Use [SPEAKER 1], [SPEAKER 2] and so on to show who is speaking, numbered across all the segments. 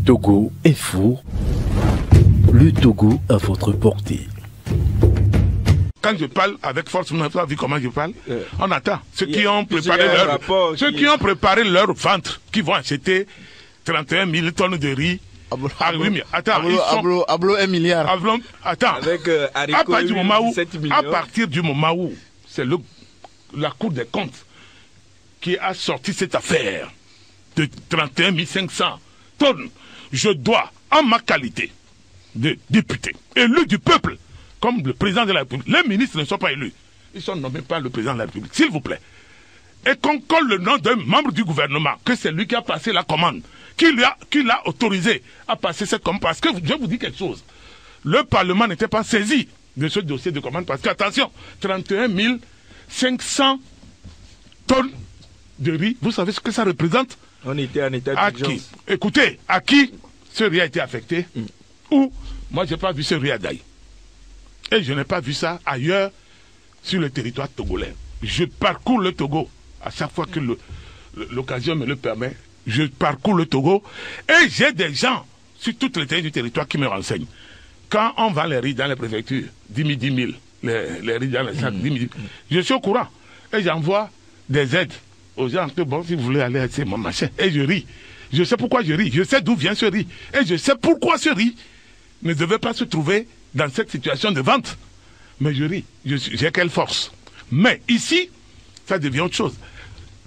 [SPEAKER 1] Togo est fou. Le Togo à votre portée.
[SPEAKER 2] Quand je parle avec force, vous n'avez pas vu comment je parle. On attend. Ceux qui ont préparé leur ventre, qui vont acheter 31 000 tonnes de riz. Attends,
[SPEAKER 3] Ablo 1 milliard.
[SPEAKER 2] Attends.
[SPEAKER 4] Avec
[SPEAKER 2] à partir du moment où c'est la Cour des comptes qui a sorti cette affaire de 31 500 tonnes, je dois, en ma qualité de député, élu du peuple, comme le président de la République, les ministres ne sont pas élus, ils sont nommés par le président de la République, s'il vous plaît, et qu'on colle le nom d'un membre du gouvernement, que c'est lui qui a passé la commande, qui l'a autorisé à passer cette commande, parce que je vous dis quelque chose, le Parlement n'était pas saisi de ce dossier de commande, parce que, attention, 31 500 tonnes de riz, vous savez ce que ça représente?
[SPEAKER 4] On était en état d'urgence.
[SPEAKER 2] Écoutez, à qui ce riz a été affecté? Ou, moi, je n'ai pas vu ce riz à Daï. Et je n'ai pas vu ça ailleurs sur le territoire togolais. Je parcours le Togo à chaque fois que l'occasion me le permet. Je parcours le Togo et j'ai des gens sur toutes les terres du territoire qui me renseignent. Quand on vend les riz dans les préfectures, 10 000, les riz dans les sacs, 10 000, je suis au courant. Et j'envoie des aides aux gens que, bon, si vous voulez aller acheter mon machin, et je ris. Je sais pourquoi je ris, je sais d'où vient ce riz. Et je sais pourquoi ce riz ne devait pas se trouver dans cette situation de vente. Mais je ris, j'ai quelle force. Mais ici, ça devient autre chose.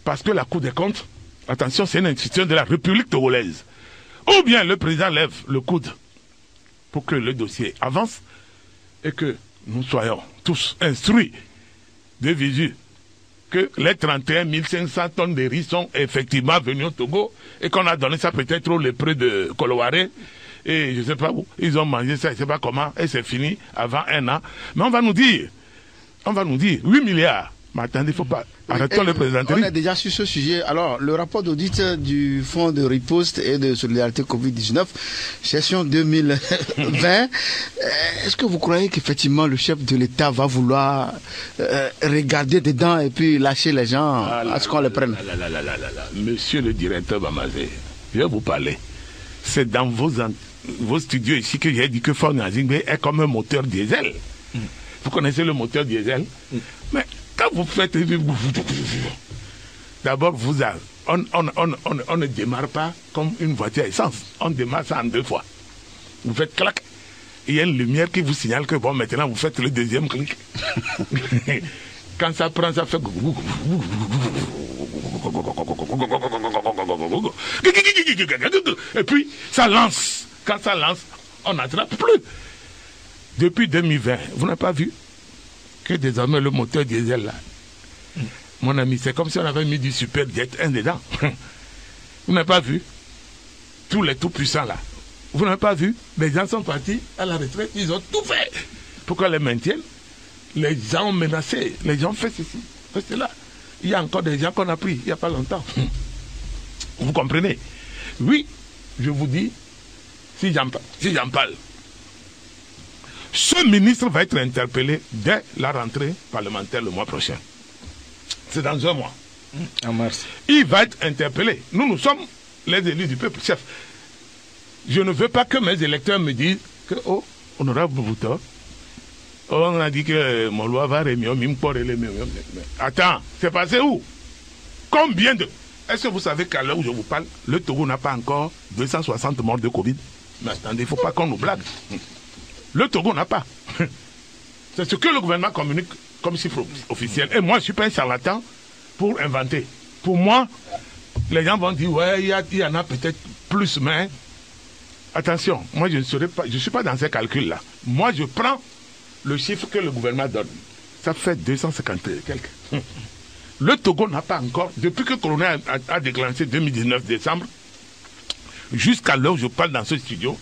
[SPEAKER 2] Parce que la Cour des comptes, attention, c'est une institution de la République togolaise. Ou bien le président lève le coude pour que le dossier avance et que nous soyons tous instruits de visu que les 31 500 tonnes de riz sont effectivement venus au Togo et qu'on a donné ça peut-être aux lépreux de Koloware et je ne sais pas où, ils ont mangé ça, je ne sais pas comment, et c'est fini avant 1 an. Mais on va nous dire 8 milliards. Mais attendez, il ne faut pas... Arrêtons le présenter.
[SPEAKER 3] On est déjà sur ce sujet. Alors, le rapport d'audit du Fonds de riposte et de solidarité Covid-19, session 2020, est-ce que vous croyez qu'effectivement le chef de l'État va vouloir regarder dedans et puis lâcher les gens à ce qu'on les prenne?
[SPEAKER 2] Monsieur le directeur Bamazé, je vais vous parler. C'est dans vos studios ici que j'ai dit que Fort Nazingbe est comme un moteur diesel. Vous connaissez le moteur diesel? Mais quand vous faites... D'abord, on ne démarre pas comme une voiture à essence. On démarre ça en 2 fois. Vous faites clac. Il y a une lumière qui vous signale que bon, maintenant vous faites le deuxième clic. Quand ça prend, ça fait... Et puis, ça lance. Quand ça lance, on n'attrape plus. Depuis 2020, vous n'avez pas vu que désormais le moteur diesel là, mon ami, c'est comme si on avait mis du Superjet 1 dedans. Vous n'avez pas vu tous les tout-puissants là. Vous n'avez pas vu, les gens sont partis à la retraite, ils ont tout fait pour qu'on les maintienne. Les gens ont menacé, les gens ont fait ceci, fait cela. Il y a encore des gens qu'on a pris il n'y a pas longtemps. Vous comprenez? Oui, je vous dis, si j'en parle, ce ministre va être interpellé dès la rentrée parlementaire le mois prochain. C'est dans 1 mois.
[SPEAKER 4] En mars.
[SPEAKER 2] Il va être interpellé. Nous sommes les élus du peuple, chef. Je ne veux pas que mes électeurs me disent que, oh, honorable Bouta, on a dit que mon loi va remettre. Attends, c'est passé où? Combien de... Est-ce que vous savez qu'à l'heure où je vous parle, le Togo n'a pas encore 260 morts de Covid? Mais attendez, il ne faut pas qu'on nous blague. Le Togo n'a pas. C'est ce que le gouvernement communique comme chiffre officiel. Et moi, je ne suis pas un charlatan pour inventer. Pour moi, les gens vont dire, ouais, il y en a peut-être plus, mais attention, moi, je ne suis pas dans ces calculs-là. Moi, je prends le chiffre que le gouvernement donne. Ça fait 250 quelques. Le Togo n'a pas encore, depuis que Corona a déclenché 2019 décembre, jusqu'à l'heure où je parle dans ce studio,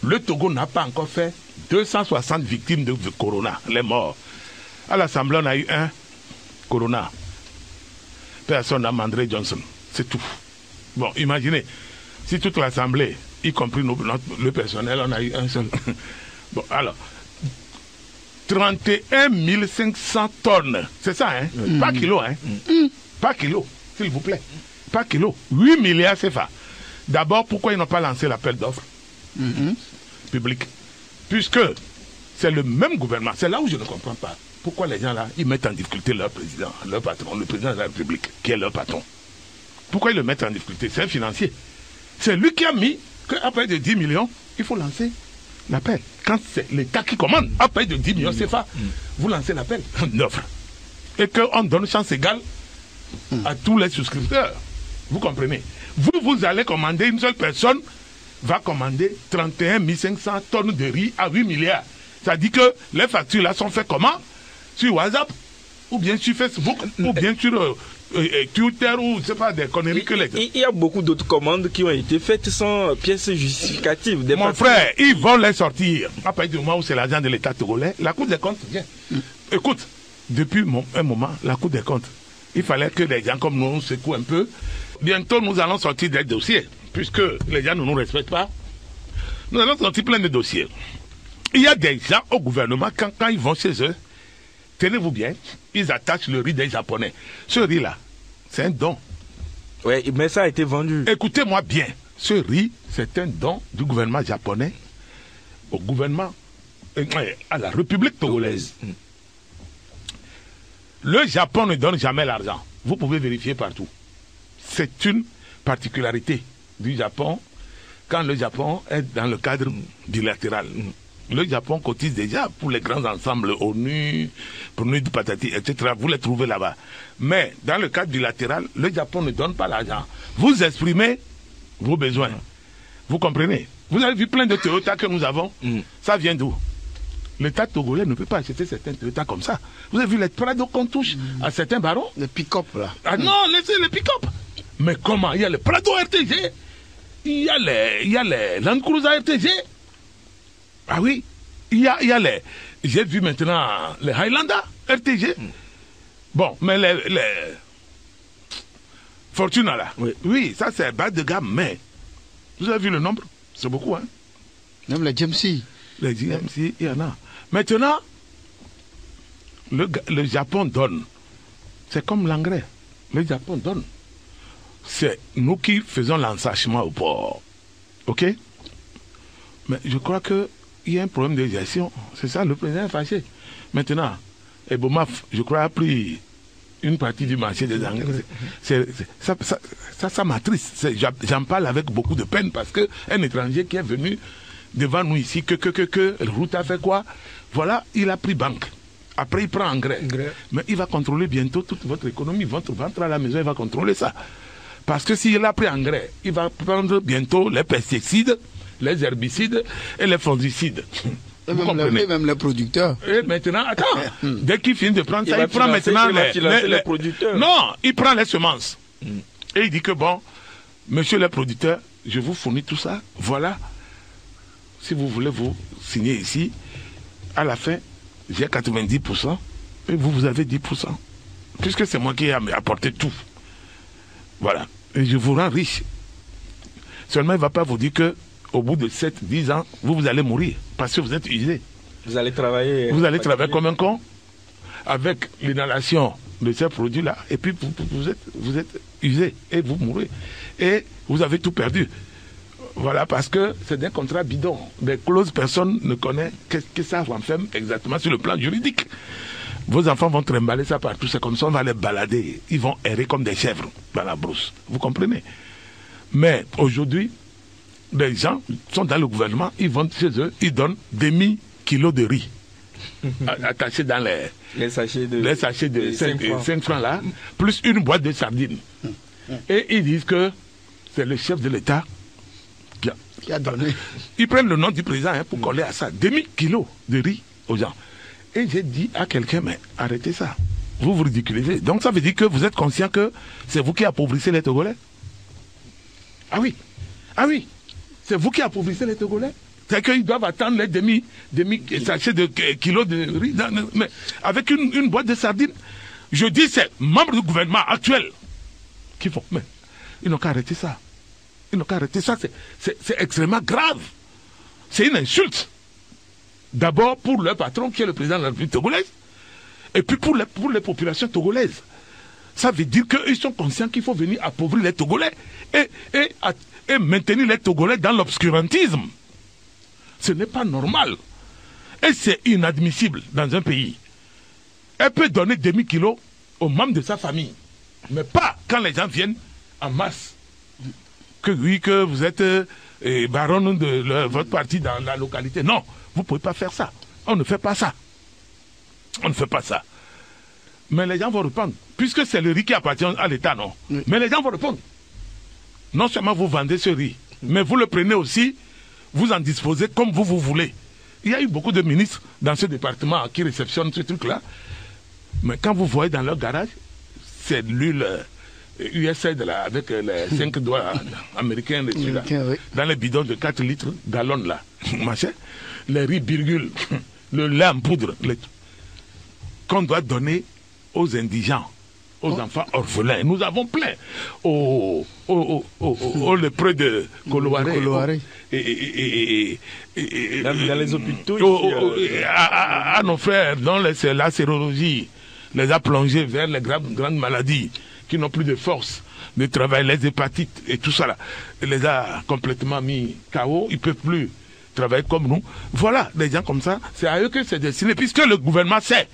[SPEAKER 2] le Togo n'a pas encore fait 260 victimes de Corona, les morts. À l'Assemblée, on a eu 1 Corona. Personne n'a André Johnson. C'est tout. Bon, imaginez, si toute l'Assemblée, y compris le personnel, on a eu 1 seul. Bon, alors, 31 500 tonnes. C'est ça, hein? Pas kilo, hein? Pas kilo, s'il vous plaît. Pas kilo. 8 milliards CFA. D'abord, pourquoi ils n'ont pas lancé l'appel d'offres public? Puisque c'est le même gouvernement. C'est là où je ne comprends pas. Pourquoi les gens là, ils mettent en difficulté leur président, leur patron, le président de la République, qui est leur patron? Pourquoi ils le mettent en difficulté? C'est un financier. C'est lui qui a mis qu'après de 10 millions, il faut lancer l'appel. Quand c'est l'État qui commande, après de 10 millions CFA, vous lancez l'appel d'offres. Et qu'on donne chance égale à tous les souscripteurs. Vous comprenez? Vous allez commander, une seule personne va commander 31 500 tonnes de riz à 8 milliards. Ça dit que les factures là sont faites comment? Sur WhatsApp, ou bien sur Facebook, ou bien sur Twitter, ou je sais pas, des conneries que les...
[SPEAKER 4] Il y a beaucoup d'autres commandes qui ont été faites sans pièces justificatives.
[SPEAKER 2] Mon frère, ils vont les sortir. À partir du moment où c'est l'agent de l'État togolais, la Cour des comptes vient. Écoute, depuis un moment, la Cour des comptes, il fallait que les gens comme nous secouent un peu. Bientôt, nous allons sortir des dossiers, puisque les gens ne nous respectent pas. Nous allons sortir plein de dossiers. Il y a des gens au gouvernement, quand ils vont chez eux, tenez-vous bien, ils attachent le riz des Japonais. Ce riz-là, c'est un don.
[SPEAKER 4] Oui, mais ça a été vendu.
[SPEAKER 2] Écoutez-moi bien, ce riz, c'est un don du gouvernement japonais au gouvernement, à la République togolaise. Le Japon ne donne jamais l'argent. Vous pouvez vérifier partout. C'est une particularité du Japon quand le Japon est dans le cadre bilatéral. Le Japon cotise déjà pour les grands ensembles ONU, pour nous de patati, etc. Vous les trouvez là-bas. Mais dans le cadre bilatéral, le Japon ne donne pas l'argent. Vous exprimez vos besoins. Vous comprenez? Vous avez vu plein de Toyota que nous avons. Ça vient d'où? L'État togolais ne peut pas acheter certains Toyota comme ça. Vous avez vu les Prado qu'on touche à certains barons?
[SPEAKER 3] Les pick-up là.
[SPEAKER 2] Ah non, laissez les pick-up. Mais comment? Il y a les Prado RTG. Il y a les Land Cruiser RTG. Ah oui, il y a les... J'ai vu maintenant les Highlander RTG. Bon, mais les Fortuna là. Oui, ça c'est bas de gamme, mais... Vous avez vu le nombre? C'est beaucoup, hein?
[SPEAKER 3] Même les GMC.
[SPEAKER 2] Les GMC, il y en a. Maintenant, le Japon donne. C'est comme l'engrais. Le Japon donne. C'est nous qui faisons l'ensachement au port. OK? Mais je crois qu'il y a un problème de gestion. C'est ça, le président est fâché. Maintenant, Ebomaf, je crois, a pris une partie du marché des engrais. Ça m'attriste. J'en parle avec beaucoup de peine parce qu'un étranger qui est venu devant nous ici, Route a fait quoi? Voilà, il a pris banque. Après, il prend engrais. Mais il va contrôler bientôt toute votre économie. Votre ventre à la maison, il va contrôler ça. Parce que s'il a pris engrais, il va prendre bientôt les pesticides, les herbicides et les fongicides.
[SPEAKER 3] Et même les producteurs.
[SPEAKER 2] Et maintenant, attends, dès qu'il finit de prendre ça, il prend maintenant les
[SPEAKER 4] producteurs.
[SPEAKER 2] Non, il prend les semences. Et il dit que bon, monsieur le producteur, je vous fournis tout ça. Voilà. Si vous voulez vous signer ici, à la fin, j'ai 90% et vous avez 10%. Puisque c'est moi qui ai apporté tout. Voilà. Et je vous rends riche. Seulement, il ne va pas vous dire qu'au bout de 7-10 ans, vous allez mourir. Parce que vous êtes usé.
[SPEAKER 4] Vous allez travailler.
[SPEAKER 2] Vous allez travailler comme un con avec l'inhalation de ces produits-là. Et puis, vous êtes usé et vous mourrez. Et vous avez tout perdu. Voilà, parce que c'est des contrats bidons. Des clauses, personne ne connaît qu'est-ce que ça renferme exactement sur le plan juridique. Vos enfants vont trimballer ça partout, c'est comme ça, on va les balader. Ils vont errer comme des chèvres dans la brousse. Vous comprenez? Mais aujourd'hui, les gens sont dans le gouvernement, ils vont chez eux, ils donnent demi-kilo de riz attachés dans les sachets de 5 francs là, plus une boîte de sardines. Et ils disent que c'est le chef de l'État qui a donné. Ils prennent le nom du président pour coller à ça. Demi-kilo de riz aux gens. Et j'ai dit à quelqu'un, mais arrêtez ça. Vous vous ridiculisez. Donc ça veut dire que vous êtes conscient que c'est vous qui appauvrissez les Togolais? Ah oui. Ah oui. C'est vous qui appauvrissez les Togolais? C'est qu'ils doivent attendre les demi sachets de kilos de riz. Mais avec une boîte de sardines. Je dis, c'est membres du gouvernement actuel qui font. Mais ils n'ont qu'à arrêter ça. Ils n'ont qu'à arrêter ça. C'est extrêmement grave. C'est une insulte. D'abord pour leur patron qui est le président de la République togolaise, et puis pour les populations togolaises. Ça veut dire qu'ils sont conscients qu'il faut venir appauvrir les Togolais et et maintenir les Togolais dans l'obscurantisme. Ce n'est pas normal. Et c'est inadmissible dans un pays. Elle peut donner demi-kilo aux membres de sa famille, mais pas quand les gens viennent en masse. Que oui, que vous êtes baronne de votre parti dans la localité. Non, vous ne pouvez pas faire ça. On ne fait pas ça. On ne fait pas ça. Mais les gens vont répondre. Puisque c'est le riz qui appartient à l'État, non. Oui. Mais les gens vont répondre. Non seulement vous vendez ce riz, mais vous le prenez aussi, vous en disposez comme vous voulez. Il y a eu beaucoup de ministres dans ce département qui réceptionnent ce truc-là. Mais quand vous voyez dans leur garage, c'est l'huile USA avec les 5 doigts américains dessus, là, oui. Dans les bidons de 4 litres gallons là, machin, les riz virgule, le lait en poudre, qu'on doit donner aux indigents, aux enfants orphelins. Nous avons plein aux lépreux de Koloware.
[SPEAKER 4] Dans les hôpitaux.
[SPEAKER 2] À nos frères dont la sérologie les a plongés vers les grandes maladies, qui n'ont plus de force de travail, les hépatites et tout ça là, les a complètement mis KO, ils ne peuvent plus travailler comme nous. Voilà, des gens comme ça, c'est à eux que c'est destiné, puisque le gouvernement sait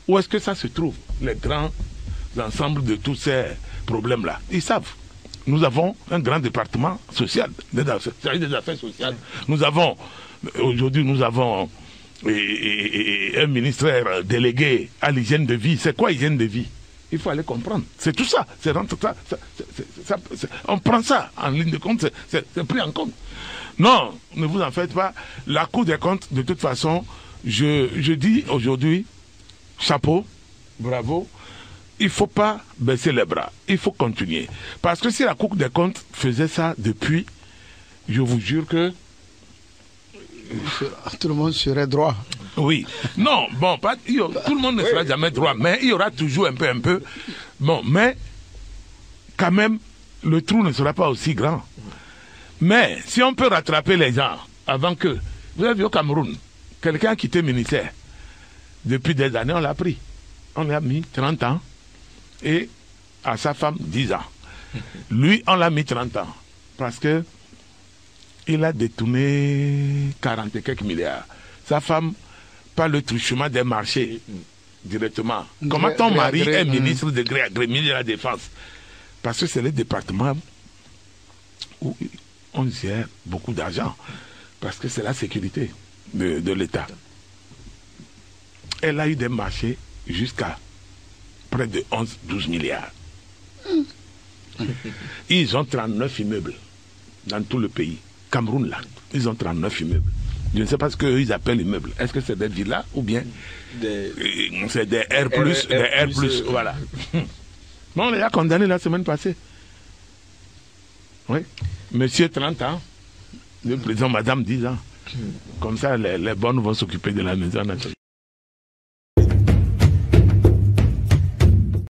[SPEAKER 2] où est-ce que ça se trouve, les grands ensembles de tous ces problèmes-là. Ils savent. Nous avons un grand département social, des affaires sociales. Nous avons, aujourd'hui, nous avons un ministère délégué à l'hygiène de vie. C'est quoi hygiène de vie? Il faut aller comprendre. C'est tout ça. On prend ça en ligne de compte, c'est pris en compte. Non, ne vous en faites pas. La Cour des comptes, de toute façon, je dis aujourd'hui, chapeau, bravo. Il ne faut pas baisser les bras. Il faut continuer. Parce que si la Cour des comptes faisait ça depuis, je vous jure que
[SPEAKER 3] tout le monde serait droit.
[SPEAKER 2] Oui. Non, bon, tout le monde ne sera jamais droit, mais il y aura toujours un peu. Bon, mais quand même, le trou ne sera pas aussi grand. Mais si on peut rattraper les gens avant que... Vous avez vu au Cameroun, quelqu'un a quitté le ministère. Depuis des années, on l'a pris. On lui a mis 30 ans et à sa femme 10 ans. Lui, on l'a mis 30 ans parce que il a détourné 40 et quelques milliards. Sa femme, par le truchement des marchés, directement. Comment ton mari est ministre de gré à gré, ministre de la Défense? Parce que c'est le département où on gère beaucoup d'argent. Parce que c'est la sécurité de l'État. Elle a eu des marchés jusqu'à près de 11-12 milliards. Ils ont 39 immeubles dans tout le pays. Cameroun, là, ils ont 39 immeubles. Je ne sais pas ce qu'ils appellent immeubles. Est-ce que c'est des villas ou bien c'est des R+, des R+, voilà. Non, on les a condamnés la semaine passée. Oui. Monsieur 30 ans, le président, madame 10 ans. Comme ça, les bonnes vont s'occuper de la maison.